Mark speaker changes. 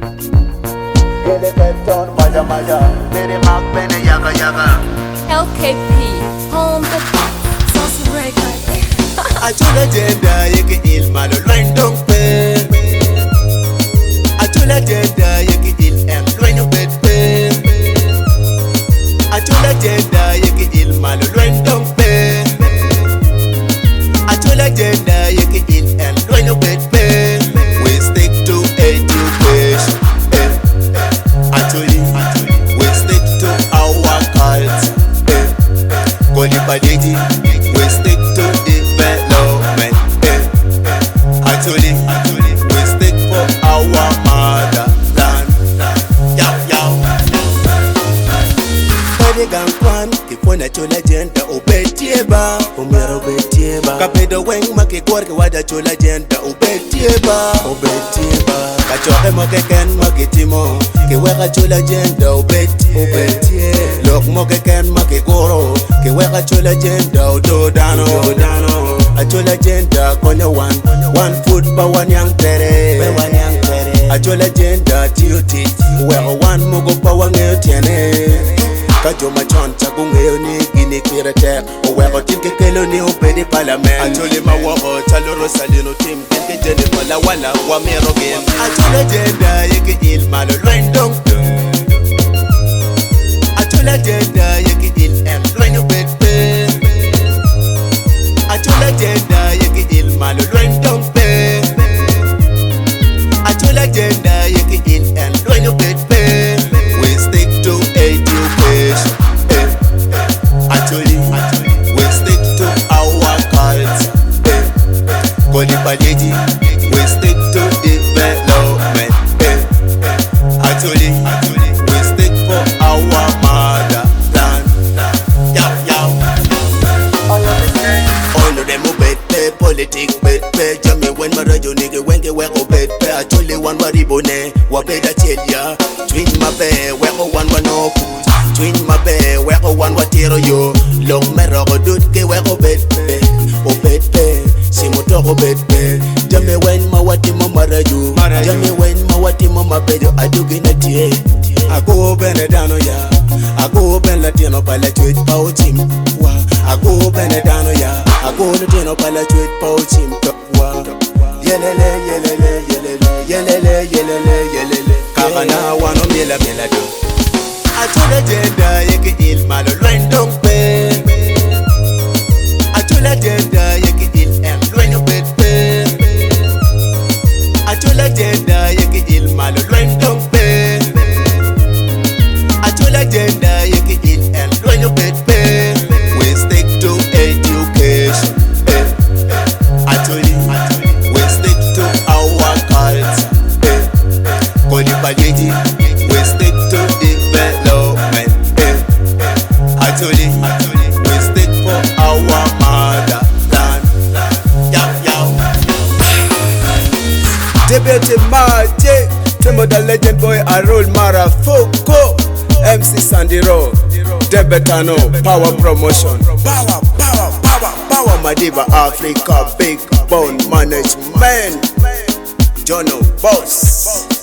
Speaker 1: Gele keton maja maja, mere mak bene yaga yaga.
Speaker 2: LKP, home the sauce record.
Speaker 1: Achula jenda yeke il malo loin dong pe. Achula jenda yeke il em loin bet pe. Achula jenda yeke il malo loin dong pe. Achula jenda yeke il em loin bet pe. We stick to education. Actually, we stick to our culture. Kolibadidi, we stick to development. Actually, we stick for our motherland. Yow yow. Pedigang kwan, kipona chola jenda obetieba, umero obetieba. Kapedo weng makikwarke wada chola jenda obetieba, obetieba. Kachoke mokeken makitimo, kiweka chola jenda obetie. Lok mokeken makikoro, kiweka chola jenda ododano. Achola jenda konya one foot pa one yang tere. Achola jenda tioti, weka one mugo pa wangeo tiene. Kajo machon chagungeo ni gini kira tek. Oweko timke kelo ni upedi parlament. Achole mawako chaloro salino tim kenke jene pala wala wamero gen. Achola jenda yeke il malo loin dong. Achola jenda yeke il em loin ubet pe. Achola jenda yeke il malo loin dong pe. Achola jenda yeke il em loin ubet pe. We stick to education. Actually, we stick to our culture. Kolibadidi, we stick to development. Actually, we stick for our motherland. Yow yow. All of them obey politics, bet Jamie when marajo nigga wenge weko bet. Actually one waribone wabeda chelia. Twin mabe weko one wanoku. Twin mabe weko one watiro yo. Long mero dut ke weko bet. Obet simoto obet. Jamie when mawati marajo. Jamie when mawati mabejo adugi na tie. Ako benedano ya. Ako ben latino pala tweet pauchim. Ako benedano ya. Ako latino pala tweet pauchim. Yelele yelele yelele yelele yelele yelele. Kabana wano mila mila do. Achula jenda yeke il malo loin dong pe. Achula jenda yeke il em loin ubet pe. Achula jenda yeke il malo loin dong pe. Achula jenda yeke il em loin ubet pe. We stick to education. Actually, we stick to our culture. Kolibadidi, we stick to development. Actually, we stick for our motherland. Yow yow. Debete Maje, Temo the legend boy Arul Marafoko, MC Sandiro, Debetano, Power Promotion, Power Madiba Africa, Big Bone Management, Jono Boss.